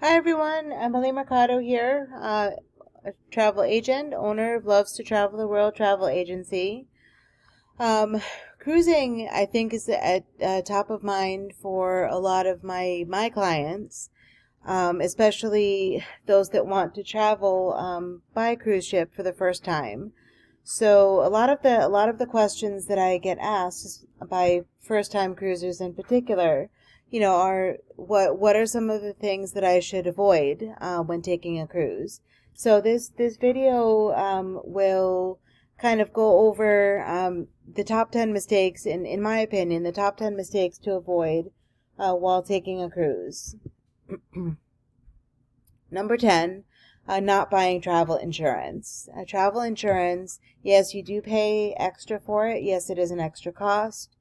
Hi everyone, Emily Mercado here, a travel agent, owner of Loves to Travel the World Travel Agency. Um, Cruising, I think, is at top of mind for a lot of my clients, especially those that want to travel by cruise ship for the first time. So a lot of the questions that I get asked by first time cruisers in particular, are what are some of the things that I should avoid when taking a cruise. So this video will kind of go over the top 10 mistakes, in my opinion, the top 10 mistakes to avoid while taking a cruise. Number 10, not buying travel insurance. Travel insurance, yes, you do pay extra for it. Yes, it is an extra cost.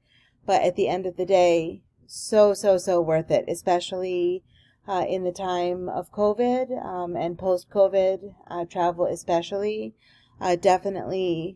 But at the end of the day, so worth it, especially in the time of COVID and post-COVID travel especially. Definitely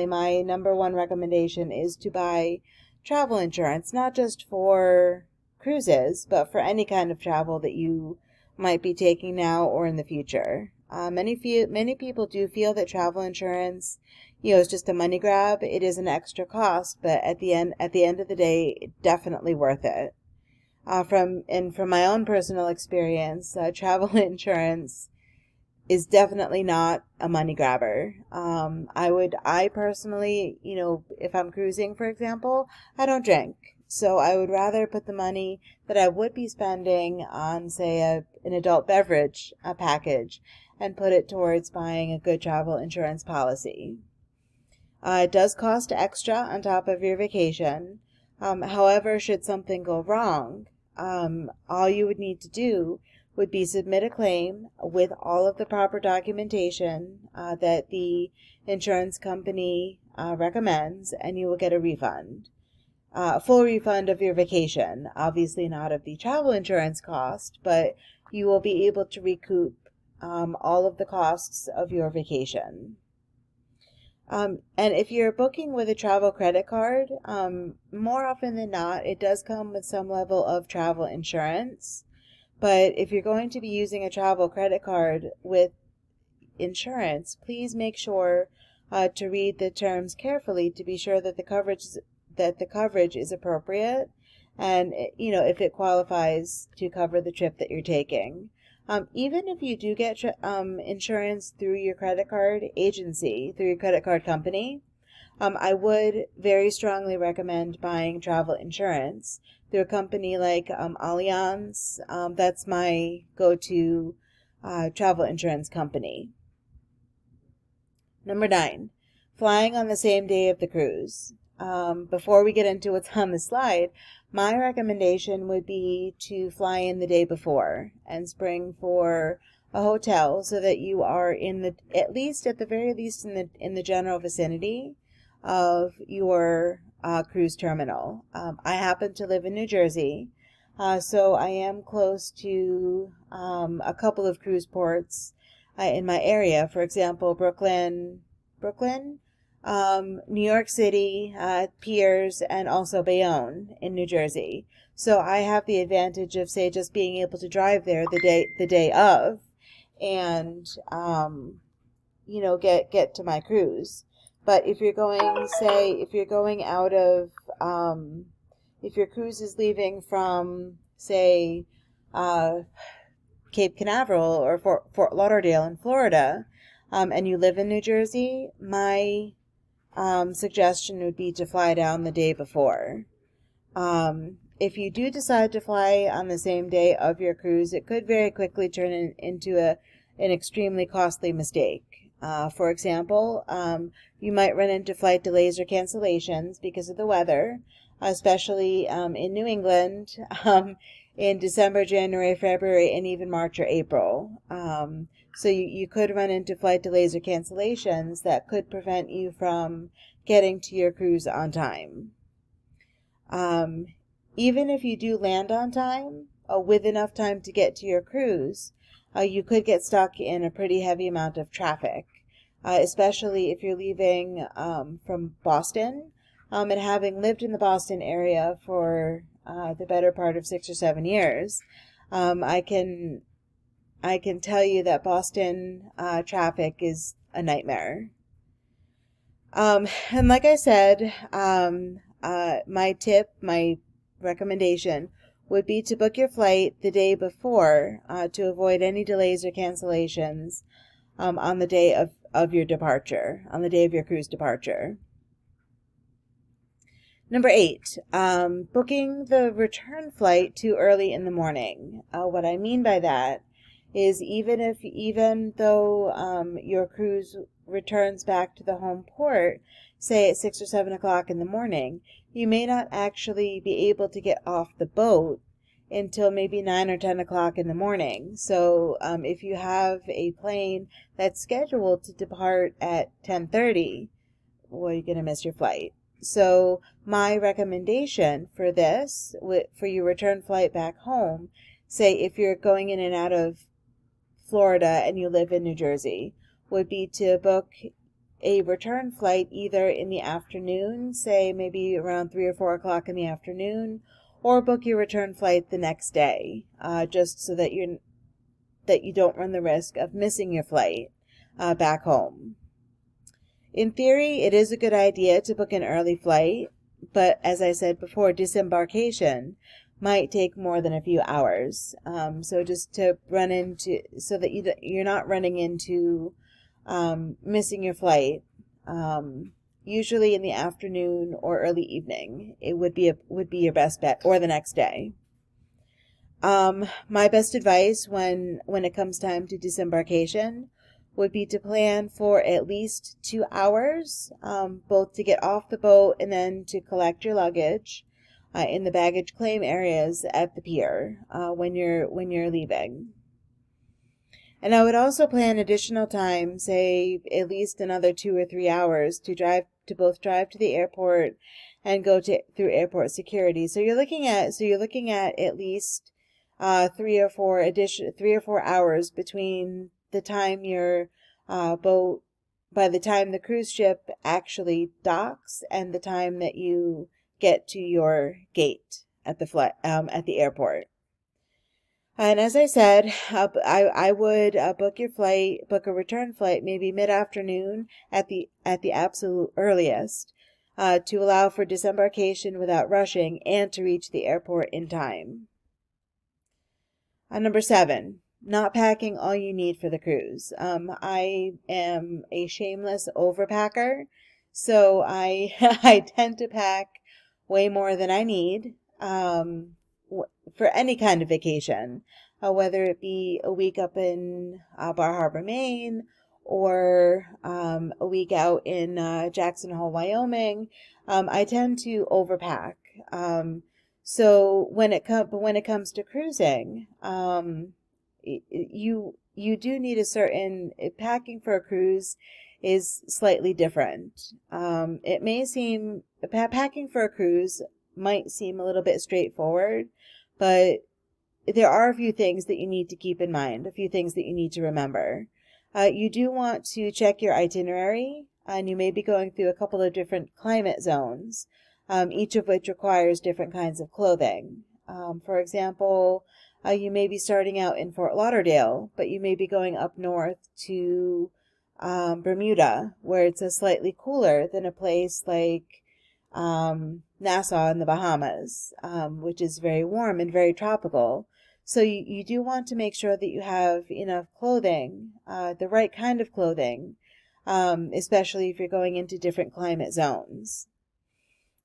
my number one recommendation is to buy travel insurance, not just for cruises, but for any kind of travel that you might be taking now or in the future. Many people do feel that travel insurance, is just a money grab. It is an extra cost, but at the end of the day, definitely worth it. From my own personal experience, travel insurance is definitely not a money grabber. I personally, if I'm cruising, for example, I don't drink. So I would rather put the money that I would be spending on, say, an adult beverage package and put it towards buying a good travel insurance policy. It does cost extra on top of your vacation. However, should something go wrong, all you would need to do would be submit a claim with all of the proper documentation that the insurance company recommends, and you will get a refund. A full refund of your vacation. Obviously not of the travel insurance cost, but you will be able to recoup all of the costs of your vacation. And if you're booking with a travel credit card, more often than not, it does come with some level of travel insurance. But if you're going to be using a travel credit card with insurance, please make sure to read the terms carefully to be sure that the coverage is appropriate, and if it qualifies to cover the trip that you're taking. Even if you do get insurance through your credit card agency, through your credit card company, I would very strongly recommend buying travel insurance through a company like Allianz. That's my go-to travel insurance company. Number 9, flying on the same day of the cruise. Before we get into what's on the slide, my recommendation would be to fly in the day before and spring for a hotel so that you are at the very least in the general vicinity of your cruise terminal. I happen to live in New Jersey, so I am close to a couple of cruise ports in my area. For example, Brooklyn, New York City, Piers, and also Bayonne in New Jersey. So I have the advantage of, say, just being able to drive there the day of, and get to my cruise. But if you're going, say, if you're going out of, if your cruise is leaving from, say, Cape Canaveral or Fort Lauderdale in Florida, and you live in New Jersey, my suggestion would be to fly down the day before. If you do decide to fly on the same day of your cruise, it could very quickly turn into an extremely costly mistake. For example, you might run into flight delays or cancellations because of the weather, especially in New England in December, January, February, and even March or April. So you could run into flight delays or cancellations that could prevent you from getting to your cruise on time. Even if you do land on time, with enough time to get to your cruise, you could get stuck in a pretty heavy amount of traffic, especially if you're leaving from Boston. And having lived in the Boston area for the better part of 6 or 7 years, I can tell you that Boston traffic is a nightmare. And like I said, my recommendation would be to book your flight the day before to avoid any delays or cancellations on the day of your departure, on the day of your cruise departure. Number 8, booking the return flight too early in the morning. What I mean by that is even though your cruise returns back to the home port, say at 6 or 7 o'clock in the morning, you may not actually be able to get off the boat until maybe 9 or 10 o'clock in the morning. So if you have a plane that's scheduled to depart at 10:30, well, you're going to miss your flight. So my recommendation for this, for your return flight back home, say if you're going in and out of Florida and you live in New Jersey, would be to book a return flight either in the afternoon, say maybe around 3 or 4 o'clock in the afternoon, or book your return flight the next day, just so that you don't run the risk of missing your flight back home. In theory, it is a good idea to book an early flight, but as I said before, disembarkation might take more than a few hours. So just to so that you're not running into missing your flight, usually in the afternoon or early evening, it would be your best bet, or the next day. My best advice when it comes time to disembarkation would be to plan for at least 2 hours, both to get off the boat and then to collect your luggage in the baggage claim areas at the pier when you're leaving. And I would also plan additional time, say at least another 2 or 3 hours, to both drive to the airport and go through airport security. So you're looking at least 3 or 4 hours between the time your boat, by the time the cruise ship actually docks and the time that you get to your gate at the airport. And as I said, I would book a return flight, maybe mid-afternoon at the absolute earliest, to allow for disembarkation without rushing and to reach the airport in time. Number 7, not packing all you need for the cruise. I am a shameless overpacker, so I I tend to pack way more than I need for any kind of vacation, whether it be a week up in Bar Harbor, Maine, or a week out in Jackson Hole, Wyoming. I tend to overpack. So when it comes to cruising, you do need packing for a cruise is slightly different. It may seem packing for a cruise might seem a little bit straightforward, but there are a few things that you need to keep in mind, a few things that you need to remember. You do want to check your itinerary, and you may be going through a couple of different climate zones, each of which requires different kinds of clothing. For example, you may be starting out in Fort Lauderdale, but you may be going up north to Bermuda, where it's a slightly cooler than a place like Nassau in the Bahamas, which is very warm and very tropical. So you do want to make sure that you have enough clothing, the right kind of clothing, especially if you're going into different climate zones.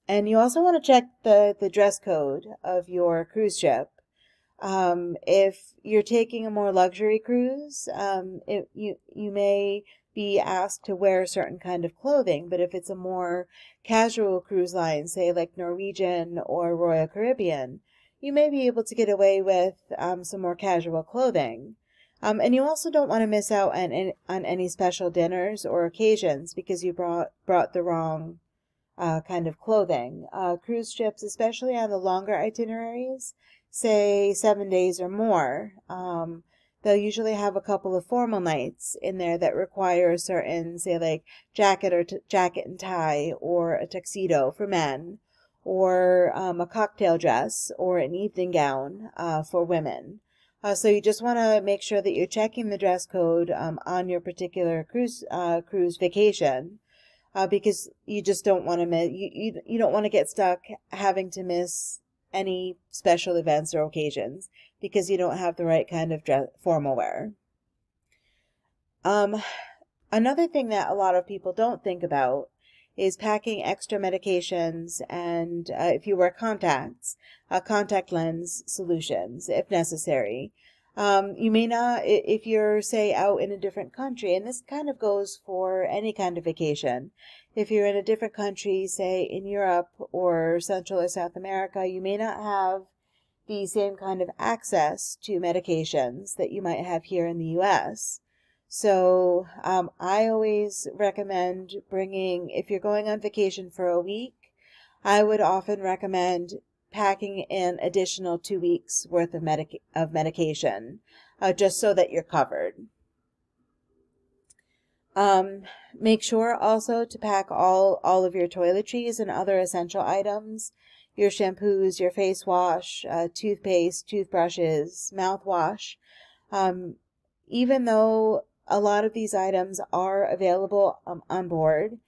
And you also want to check the dress code of your cruise ship. If you're taking a more luxury cruise, you may be asked to wear a certain kind of clothing, but if it's a more casual cruise line, say like Norwegian or Royal Caribbean, you may be able to get away with some more casual clothing. And you also don't want to miss out on any special dinners or occasions because you brought the wrong kind of clothing. Cruise ships, especially on the longer itineraries, say 7 days or more, they'll usually have a couple of formal nights in there that require a certain, say like jacket and tie, or a tuxedo for men, or a cocktail dress or an evening gown for women. So you just want to make sure that you're checking the dress code on your particular cruise vacation, because you just don't want to miss, you don't want to get stuck having to miss any special events or occasions because you don't have the right kind of formal wear. Another thing that a lot of people don't think about is packing extra medications and, if you wear contacts, contact lens solutions if necessary. You may not, if you're, say, out in a different country, and this kind of goes for any kind of vacation. If you're in a different country, say in Europe or Central or South America, you may not have the same kind of access to medications that you might have here in the U.S. So I always recommend bringing, if you're going on vacation for a week, I would often recommend packing an additional 2 weeks worth of medication, just so that you're covered. Make sure also to pack all of your toiletries and other essential items, your shampoos, your face wash, toothpaste, toothbrushes, mouthwash. Even though a lot of these items are available on board,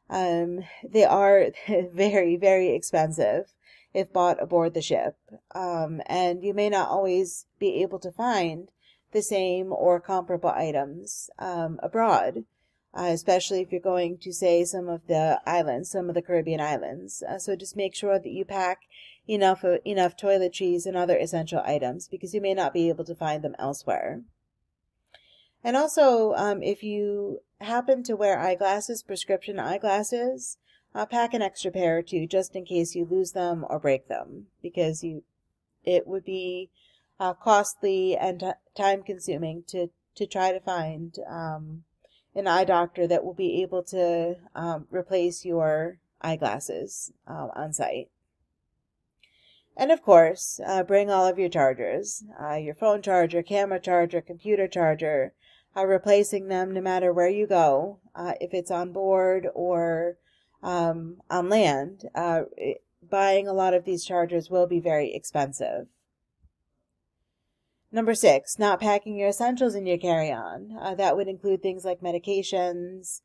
they are very, very expensive if bought aboard the ship. And you may not always be able to find the same or comparable items abroad, especially if you're going to, say, some of the islands, some of the Caribbean islands. So just make sure that you pack enough toiletries and other essential items, because you may not be able to find them elsewhere. And also, if you happen to wear eyeglasses, prescription eyeglasses, pack an extra pair or two just in case you lose them or break them, because it would be costly and time consuming to try to find an eye doctor that will be able to replace your eyeglasses on site. And of course, bring all of your chargers, your phone charger, camera charger, computer charger, replacing them no matter where you go, if it's on board or on land. Buying a lot of these chargers will be very expensive. Number 6, not packing your essentials in your carry-on. That would include things like medications,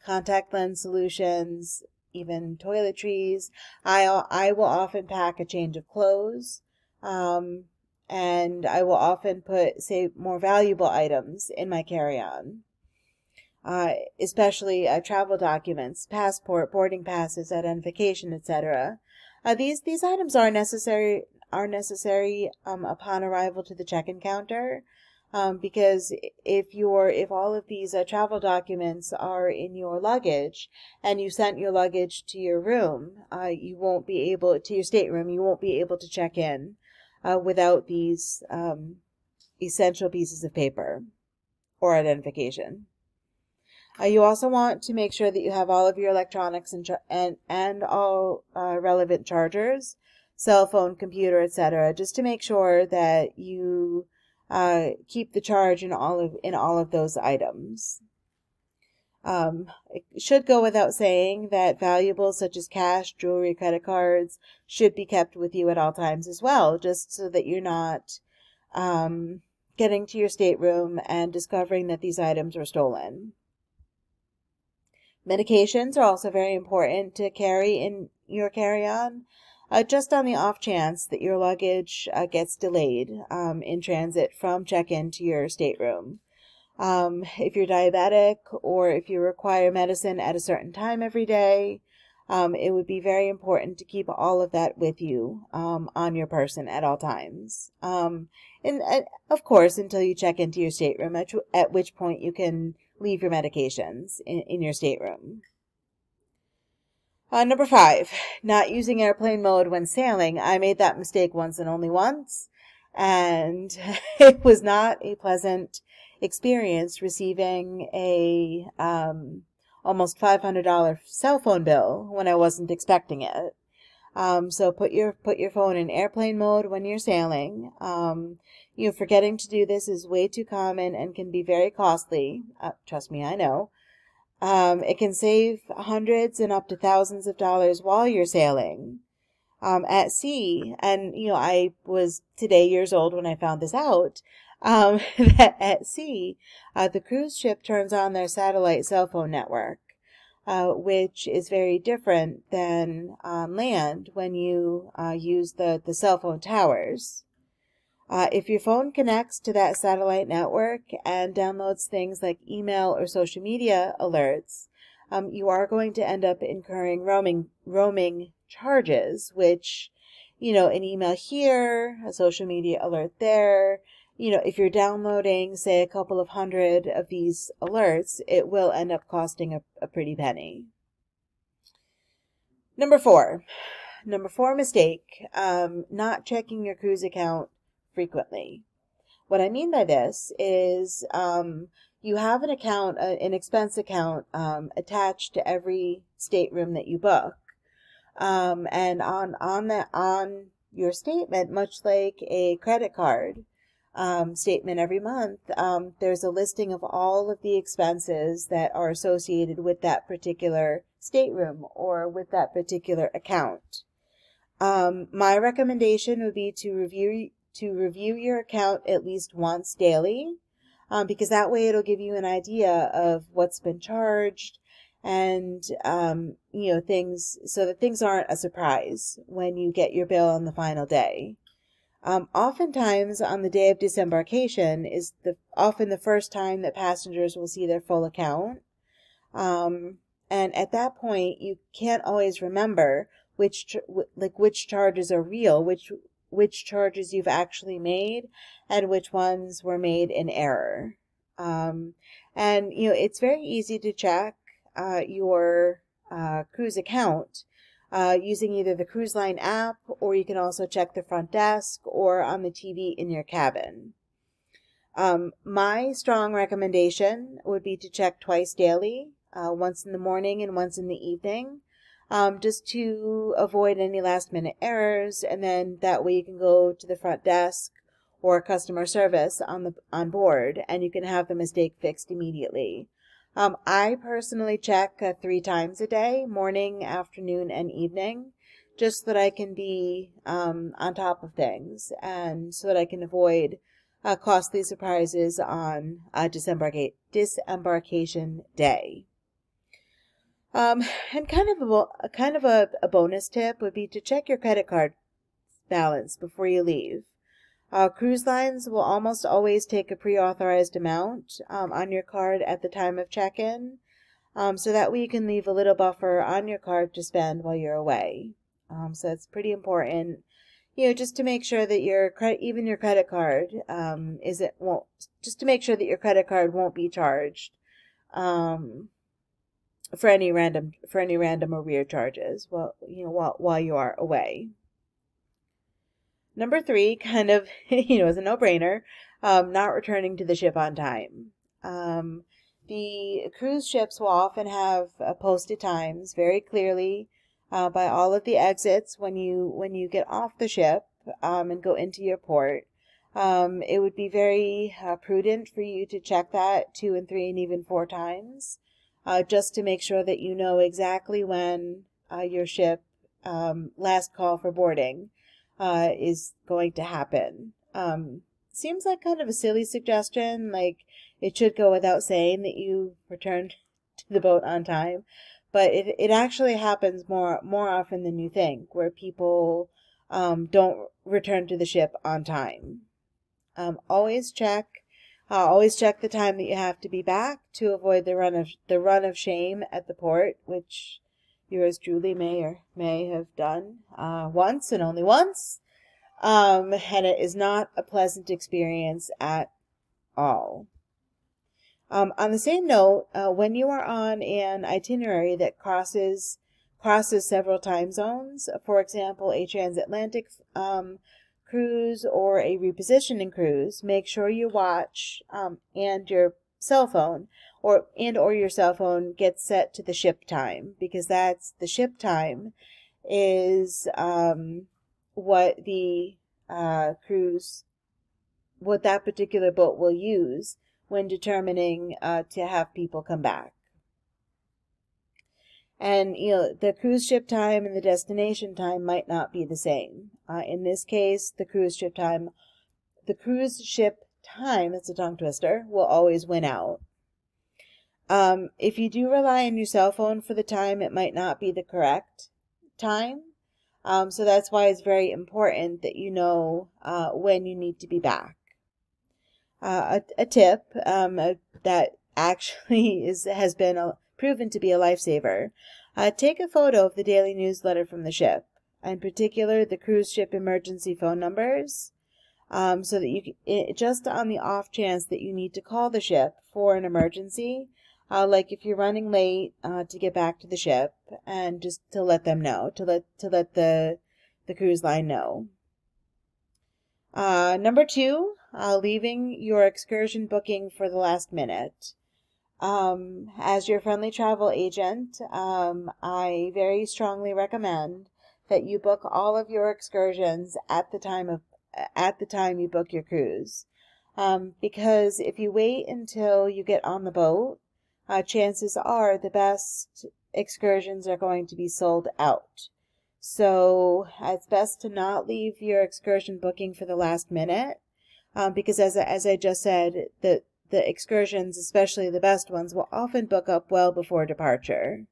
contact lens solutions, even toiletries. I will often pack a change of clothes, and I will often put, say, more valuable items in my carry-on, especially travel documents, passport, boarding passes, identification, etc. These items are necessary upon arrival to the check-in counter. Because if all of these travel documents are in your luggage and you sent your luggage to your room, you won't be able to your stateroom. You won't be able to check in without these essential pieces of paper or identification. You also want to make sure that you have all of your electronics and all relevant chargers, cell phone, computer, etc., just to make sure that you keep the charge in all of those items. It should go without saying that valuables such as cash, jewelry, credit cards should be kept with you at all times as well, just so that you're not getting to your stateroom and discovering that these items were stolen. Medications are also very important to carry in your carry-on, just on the off chance that your luggage gets delayed in transit from check-in to your stateroom. If you're diabetic or if you require medicine at a certain time every day, it would be very important to keep all of that with you on your person at all times. And of course, until you check into your stateroom, at which point you can leave your medications in your stateroom. Number 5, not using airplane mode when sailing. I made that mistake once and only once, and it was not a pleasant experience receiving a almost $500 cell phone bill when I wasn't expecting it. So put your phone in airplane mode when you're sailing. Forgetting to do this is way too common and can be very costly. Trust me, I know. It can save hundreds and up to thousands of dollars while you're sailing. At sea, and I was today years old when I found this out, that at sea, the cruise ship turns on their satellite cell phone network, which is very different than on land when you use the cell phone towers. If your phone connects to that satellite network and downloads things like email or social media alerts, you are going to end up incurring roaming charges, which, an email here, a social media alert there. If you're downloading, say, a couple of hundred of these alerts, it will end up costing a pretty penny. Number four mistake, not checking your cruise account frequently. What I mean by this is you have an account, an expense account attached to every stateroom that you book. And on your statement, much like a credit card statement every month, there's a listing of all of the expenses that are associated with that particular stateroom or with that particular account. My recommendation would be to review your account at least once daily, because that way it'll give you an idea of what's been charged and, things, so that things aren't a surprise when you get your bill on the final day. Oftentimes on the day of disembarkation is often the first time that passengers will see their full account. And at that point, you can't always remember which charges are real, which charges you've actually made, and which ones were made in error. And it's very easy to check your cruise account using either the cruise line app, or you can also check the front desk or on the TV in your cabin. My strong recommendation would be to check twice daily, once in the morning and once in the evening, just to avoid any last minute errors, and then that way you can go to the front desk or customer service on board and you can have the mistake fixed immediately. I personally check 3 times a day, morning, afternoon, and evening, just so that I can be on top of things and so that I can avoid costly surprises on disembarkation day. And kind of a bonus tip would be to check your credit card balance before you leave. Cruise lines will almost always take a pre-authorized amount on your card at the time of check-in, so that way you can leave a little buffer on your card to spend while you're away. So it's pretty important, just to make sure that your credit card just to make sure that your credit card won't be charged for any random or weird charges while you are away. Number 3, kind of, is a no-brainer, not returning to the ship on time. The cruise ships will often have posted times very clearly by all of the exits when you get off the ship and go into your port. It would be very prudent for you to check that 2 and 3 and even 4 times, just to make sure that you know exactly when your ship last call for boarding is going to happen. Seems like kind of a silly suggestion, like it should go without saying that you returned to the boat on time, but it actually happens more often than you think, where people don't return to the ship on time. Always check the time that you have to be back to avoid the run of shame at the port, which yours truly may have done once and only once, and it is not a pleasant experience at all. On the same note, when you are on an itinerary that crosses several time zones, for example, a transatlantic cruise or a repositioning cruise, make sure your watch and your cell phone or your cell phone gets set to the ship time, because that's the ship time is what the what that particular boat will use when determining to have people come back. And, the cruise ship time and the destination time might not be the same. In this case, the cruise ship time, that's a tongue twister, will always win out. If you do rely on your cell phone for the time, it might not be the correct time. So that's why it's very important that you know when you need to be back. A tip that actually has been proven to be a lifesaver. Take a photo of the daily newsletter from the ship, in particular the cruise ship emergency phone numbers, so that you can, just on the off chance that you need to call the ship for an emergency, like if you're running late to get back to the ship, and just to let them know, to let the cruise line know. Number 2, leaving your excursion booking for the last minute. As your friendly travel agent, I very strongly recommend that you book all of your excursions at the time you book your cruise. Because if you wait until you get on the boat, chances are the best excursions are going to be sold out. So it's best to not leave your excursion booking for the last minute, because as I just said, the excursions, especially the best ones, will often book up well before departure.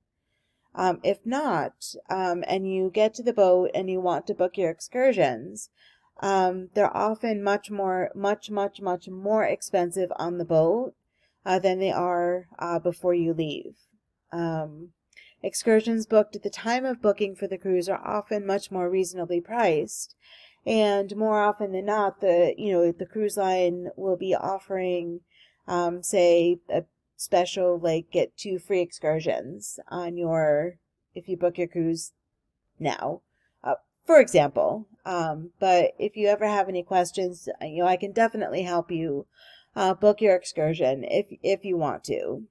If not, and you get to the boat and you want to book your excursions, they're often much more expensive on the boat than they are before you leave. Excursions booked at the time of booking for the cruise are often much more reasonably priced, and more often than not, the cruise line will be offering, say, a special, like, get 2 free excursions if you book your cruise now, for example. But if you ever have any questions, I can definitely help you book your excursion if you want to.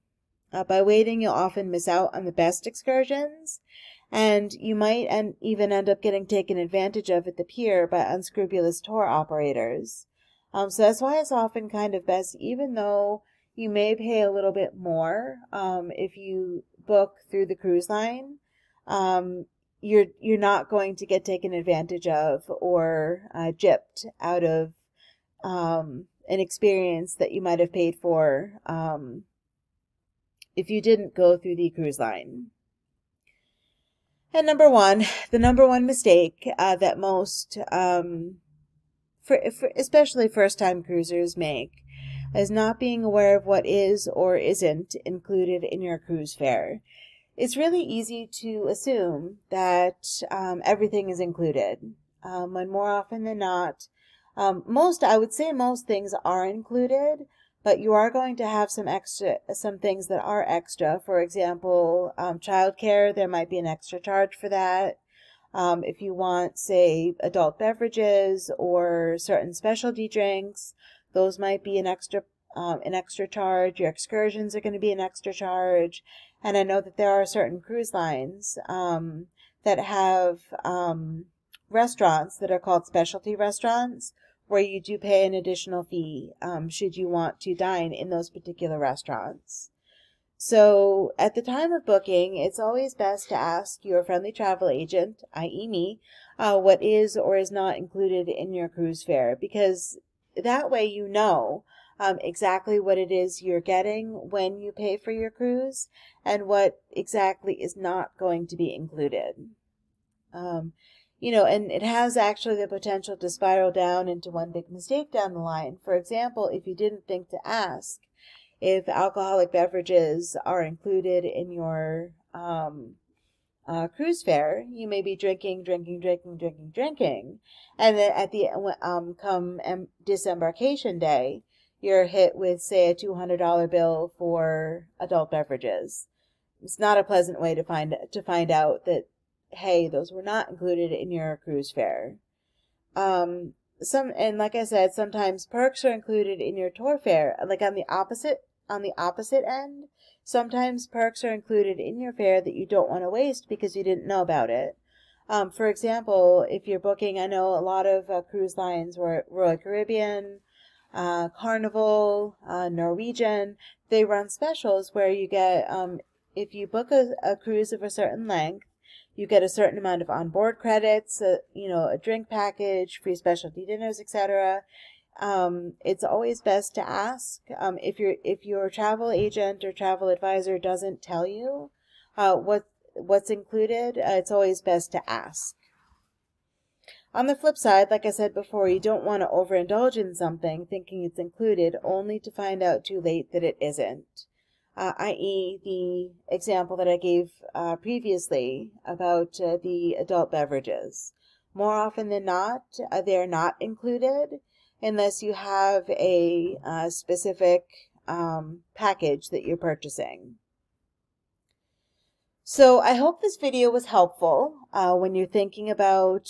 By waiting, you'll often miss out on the best excursions, and you might even end up getting taken advantage of at the pier by unscrupulous tour operators. So that's why it's often kind of best, even though you may pay a little bit more if you book through the cruise line, you're not going to get taken advantage of or gypped out of an experience that you might have paid for if you didn't go through the cruise line. And the number one mistake that most, especially first-time cruisers make, is not being aware of what is or isn't included in your cruise fare. It's really easy to assume that everything is included, when more often than not, I would say most things are included, but you are going to have some things that are extra. For example, childcare, there might be an extra charge for that. If you want, say, adult beverages or certain specialty drinks, those might be an extra charge. Your excursions are going to be an extra charge. And I know that there are certain cruise lines that have restaurants that are called specialty restaurants, where you do pay an additional fee should you want to dine in those particular restaurants. So at the time of booking, it's always best to ask your friendly travel agent, i.e. me, what is or is not included in your cruise fare, because that way you know exactly what it is you're getting when you pay for your cruise and what exactly is not going to be included. And it has actually the potential to spiral down into one big mistake down the line. For example, if you didn't think to ask if alcoholic beverages are included in your cruise fare, you may be drinking, and then at the come disembarkation day, you're hit with, say, a $200 bill for adult beverages. It's not a pleasant way to find out that, hey, those were not included in your cruise fare. And like I said, sometimes perks are included in your tour fare. Like on the opposite end, sometimes perks are included in your fare that you don't want to waste because you didn't know about it. For example, if you're booking, I know a lot of cruise lines were Royal Caribbean, Carnival, Norwegian, they run specials where you get if you book a cruise of a certain length, you get a certain amount of onboard credits, a drink package, free specialty dinners, etc. It's always best to ask. If your travel agent or travel advisor doesn't tell you what's included, it's always best to ask. On the flip side, like I said before, you don't want to overindulge in something thinking it's included only to find out too late that it isn't. I.e. the example that I gave previously about the adult beverages. More often than not, they're not included unless you have a specific package that you're purchasing. So I hope this video was helpful when you're thinking about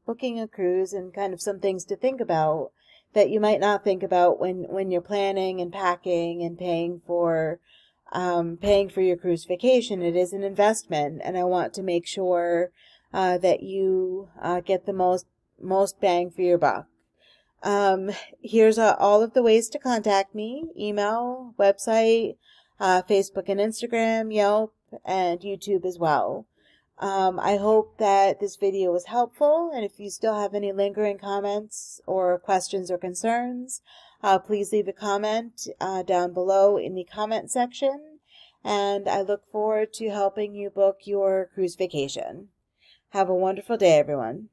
booking a cruise, and kind of some things to think about that you might not think about when you're planning and packing and paying for your cruise vacation. It is an investment, and I want to make sure that you get the most bang for your buck. Here's all of the ways to contact me: email, website, Facebook and Instagram, Yelp, and YouTube as well. I hope that this video was helpful, and if you still have any lingering comments or questions or concerns, please leave a comment down below in the comment section, and I look forward to helping you book your cruise vacation. Have a wonderful day, everyone.